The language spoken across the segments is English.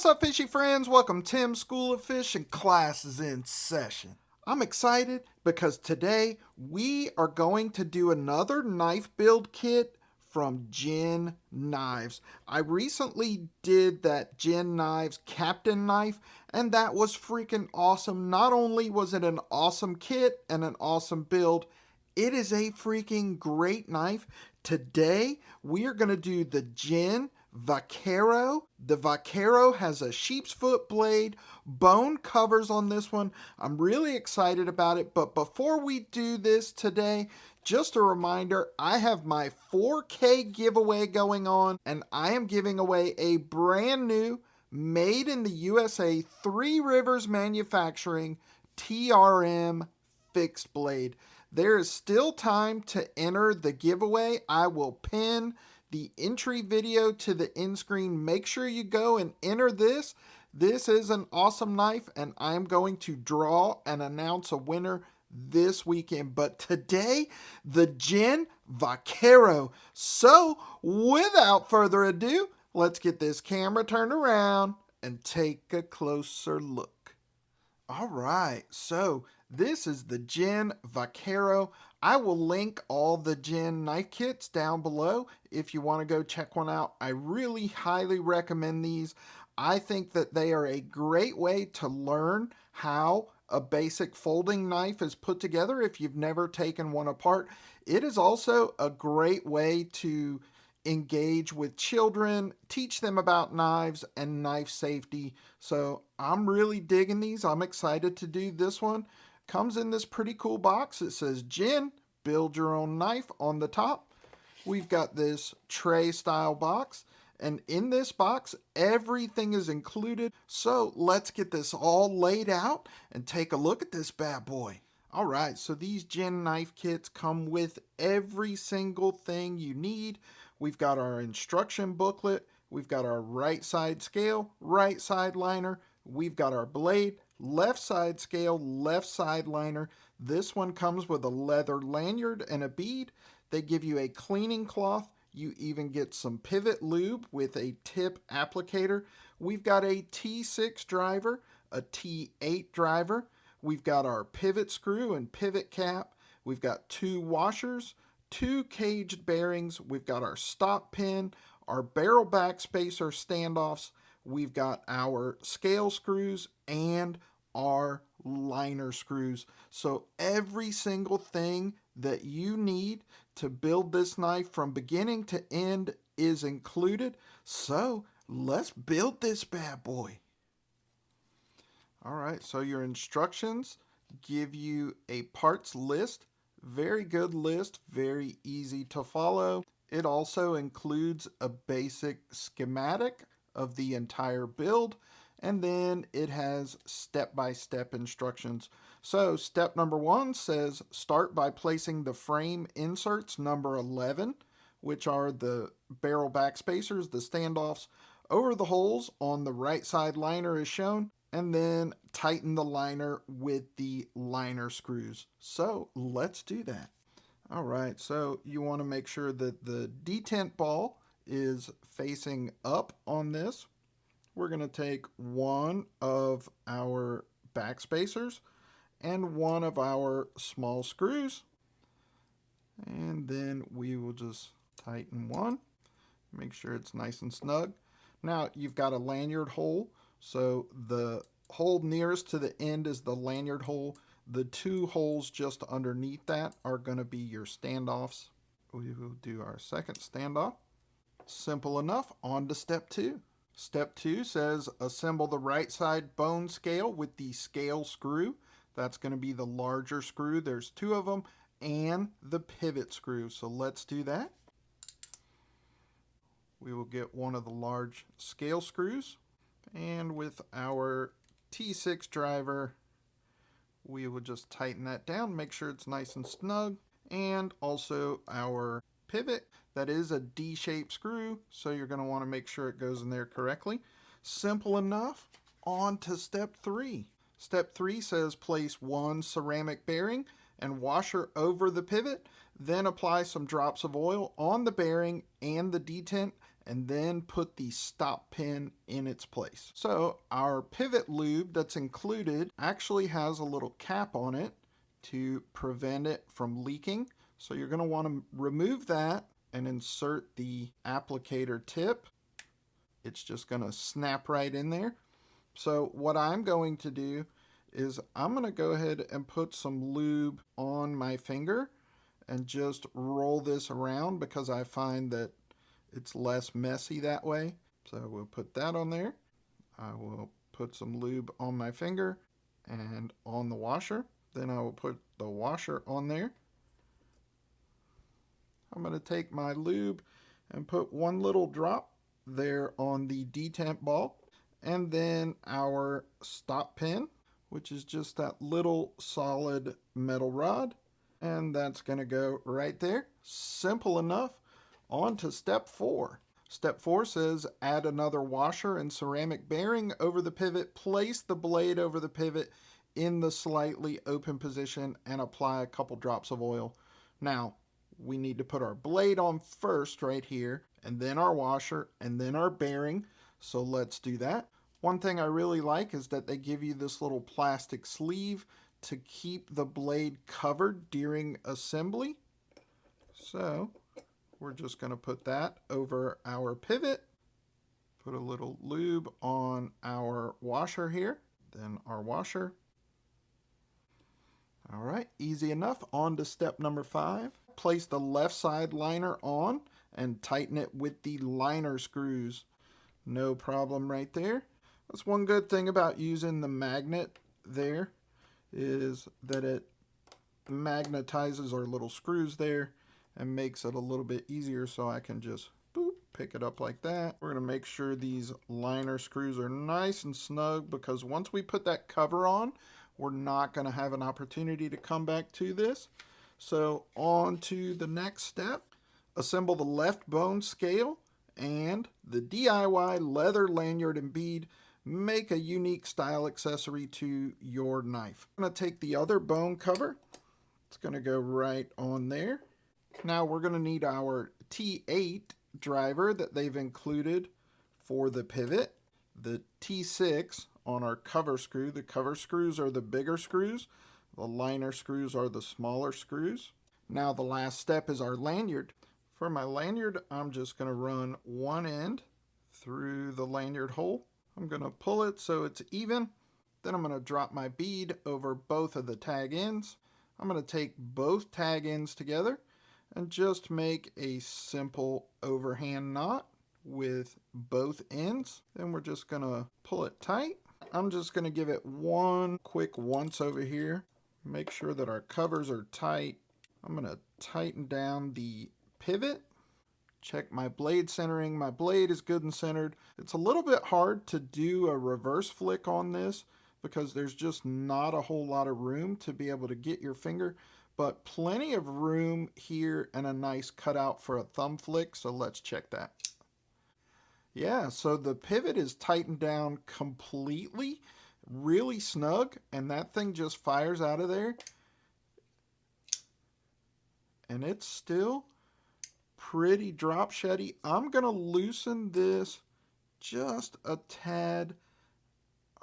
What's up, fishy friends? Welcome to Tim's School of Fish, and class is in session. I'm excited because today we are going to do another knife build kit from Gin Knives. I recently did that Gin Knives Captain knife, and that was freaking awesome. Not only was it an awesome kit and an awesome build, it is a freaking great knife. Today we are going to do the Gin Vaquero. The Vaquero has a sheep's foot blade, bone covers on this one. I'm really excited about it, but before we do this today, just a reminder, I have my 4K giveaway going on, and I am giving away a brand new, made in the USA, Three Rivers Manufacturing TRM fixed blade. There is still time to enter the giveaway. I will pin the entry video to the end screen. Make sure you go and enter this. This is an awesome knife, and I'm going to draw and announce a winner this weekend. But today, the Gin Vaquero. So, without further ado, let's get this camera turned around and take a closer look. All right, so this is the Gin Vaquero. I will link all the Gin knife kits down below if you want to go check one out. I really highly recommend these. I think that they are a great way to learn how a basic folding knife is put together if you've never taken one apart. It is also a great way to engage with children, teach them about knives and knife safety. So I'm really digging these. I'm excited to do this one. Comes in this pretty cool box. It says Gin, build your own knife on the top. We've got this tray style box, and in this box everything is included. So let's get this all laid out and take a look at this bad boy. All right, so these Gin knife kits come with every single thing you need. We've got our instruction booklet, we've got our right side scale, right side liner, we've got our blade, left side scale, left side liner. This one comes with a leather lanyard and a bead. They give you a cleaning cloth. You even get some pivot lube with a tip applicator. We've got a T6 driver, a T8 driver. We've got our pivot screw and pivot cap. We've got two washers, two caged bearings. We've got our stop pin, our barrel back spacer standoffs. We've got our scale screws and our liner screws. So every single thing that you need to build this knife from beginning to end is included. So let's build this bad boy. All right, so your instructions give you a parts list. Very good list, very easy to follow. It also includes a basic schematic of the entire build, and then it has step-by-step instructions. So step number 1 says start by placing the frame inserts number 11, which are the barrel back spacers, the standoffs, over the holes on the right side liner as shown, and then tighten the liner with the liner screws. So let's do that. All right, so you want to make sure that the detent ball is facing up on this. We're going to take one of our back spacers and one of our small screws, and then we will just tighten one, make sure it's nice and snug. Now you've got a lanyard hole, so the hole nearest to the end is the lanyard hole. The two holes just underneath that are going to be your standoffs. We will do our second standoff. Simple enough. On to step 2. Step 2 says assemble the right side bone scale with the scale screw. That's going to be the larger screw. There's 2 of them, and the pivot screw. So let's do that. We will get one of the large scale screws, and with our T6 driver, we will just tighten that down, make sure it's nice and snug. And also our pivot, that is a D-shaped screw, so you're going to want to make sure it goes in there correctly. Simple enough. On to step 3. Step 3 says place one ceramic bearing and washer over the pivot, then apply some drops of oil on the bearing and the detent, and then put the stop pin in its place. So our pivot lube that's included actually has a little cap on it to prevent it from leaking. So you're going to want to remove that and insert the applicator tip. It's just going to snap right in there. So what I'm going to do is I'm going to go ahead and put some lube on my finger and just roll this around because I find that it's less messy that way. So we'll put that on there. I will put some lube on my finger and on the washer. Then I will put the washer on there. I'm going to take my lube and put one little drop there on the detemp ball. And then our stop pin, which is just that little solid metal rod. And that's going to go right there. Simple enough. On to step 4. Step 4 says add another washer and ceramic bearing over the pivot. Place the blade over the pivot in the slightly open position and apply a couple drops of oil. Now, we need to put our blade on first right here, and then our washer, and then our bearing. So let's do that. One thing I really like is that they give you this little plastic sleeve to keep the blade covered during assembly. So we're just going to put that over our pivot. Put a little lube on our washer here, then our washer. All right, easy enough. On to step number 5. Place the left side liner on and tighten it with the liner screws. No problem right there. That's one good thing about using the magnet there, is that it magnetizes our little screws there and makes it a little bit easier, so I can just boop, pick it up like that. We're going to make sure these liner screws are nice and snug, because once we put that cover on, we're not going to have an opportunity to come back to this. So on to the next step. Assemble the left bone scale and the DIY leather lanyard and bead. Make a unique style accessory to your knife. I'm going to take the other bone cover. It's going to go right on there. Now we're going to need our T8 driver that they've included for the pivot. The T6 on our cover screw. The cover screws are the bigger screws. The liner screws are the smaller screws. Now the last step is our lanyard. For my lanyard, I'm just going to run one end through the lanyard hole. I'm going to pull it so it's even. Then I'm going to drop my bead over both of the tag ends. I'm going to take both tag ends together and just make a simple overhand knot with both ends. Then we're just going to pull it tight. I'm just going to give it one quick once over here. Make sure that our covers are tight. I'm going to tighten down the pivot. Check my blade centering. My blade is good and centered. It's a little bit hard to do a reverse flick on this because there's just not a whole lot of room to be able to get your finger, but plenty of room here and a nice cutout for a thumb flick, so let's check that. Yeah, so the pivot is tightened down completely, really snug, and that thing just fires out of there. And it's still pretty drop sheddy. I'm going to loosen this just a tad.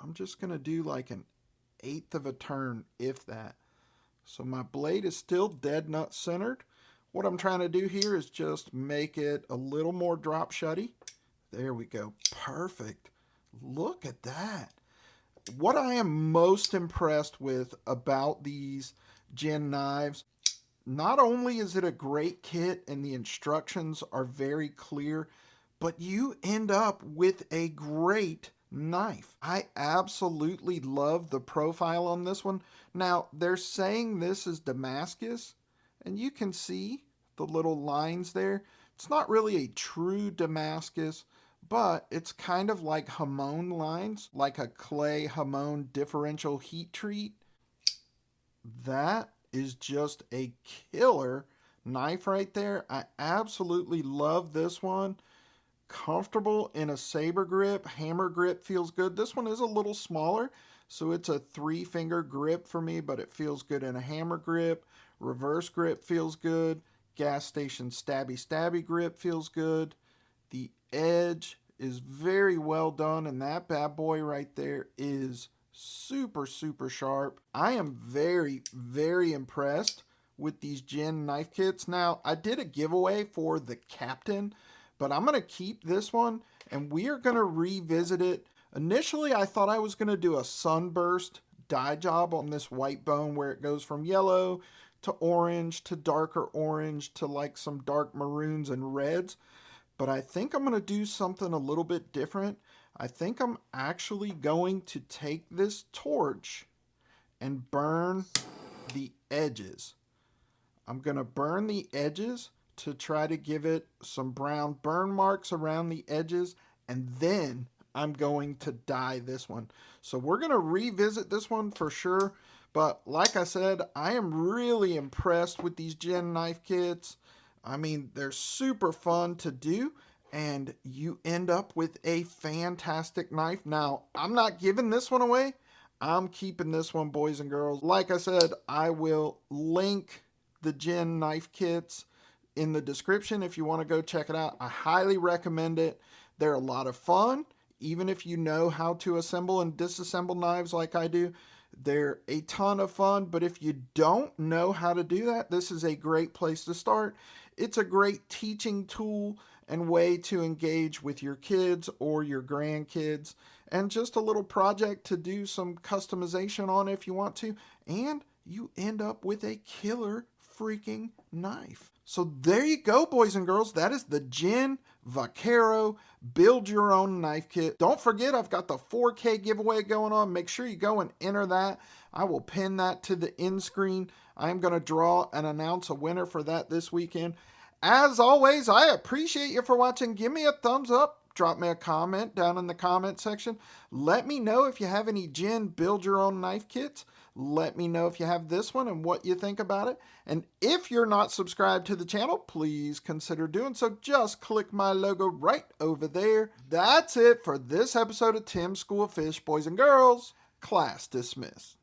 I'm just going to do like an 1/8 of a turn, if that. So my blade is still dead nut centered. What I'm trying to do here is just make it a little more drop sheddy. There we go. Perfect. Look at that. What I am most impressed with about these Gen knives, not only is it a great kit and the instructions are very clear, but you end up with a great knife. I absolutely love the profile on this one. Now, they're saying this is Damascus, and you can see the little lines there. It's not really a true Damascus, but it's kind of like Hamon lines, like a clay Hamon differential heat treat. That is just a killer knife right there. I absolutely love this one. Comfortable in a saber grip. Hammer grip feels good. This one is a little smaller, so it's a 3-finger grip for me, but it feels good in a hammer grip. Reverse grip feels good. Gas station stabby grip feels good. The edge is very well done, and that bad boy right there is super, super sharp. I am very, very impressed with these gin knife kits. Now, I did a giveaway for the Captain, but I'm going to keep this one, and we are going to revisit it. Initially, I thought I was going to do a sunburst dye job on this white bone where it goes from yellow to orange to darker orange to like some dark maroons and reds. But I think I'm going to do something a little bit different. I think I'm actually going to take this torch and burn the edges. I'm going to burn the edges to try to give it some brown burn marks around the edges, and then I'm going to dye this one. So we're going to revisit this one for sure. But like I said, I am really impressed with these gin knife kits. I mean, they're super fun to do, and you end up with a fantastic knife. Now, I'm not giving this one away. I'm keeping this one, boys and girls. Like I said, I will link the gin knife kits in the description if you want to go check it out. I highly recommend it. They're a lot of fun, even if you know how to assemble and disassemble knives like I do. They're a ton of fun, but if you don't know how to do that, this is a great place to start. It's a great teaching tool and way to engage with your kids or your grandkids, and just a little project to do some customization on if you want to, and you end up with a killer freaking knife. So there you go, boys and girls. That is the Gin Vaquero Build Your Own Knife Kit. Don't forget, I've got the 4K giveaway going on. Make sure you go and enter that. I will pin that to the end screen. I'm going to draw and announce a winner for that this weekend. As always, I appreciate you for watching. Give me a thumbs up. Drop me a comment down in the comment section. Let me know if you have any gin build your own knife kits. Let me know if you have this one and what you think about it. And if you're not subscribed to the channel, please consider doing so. Just click my logo right over there. That's it for this episode of Tim's School of Fish. Boys and girls, class dismissed.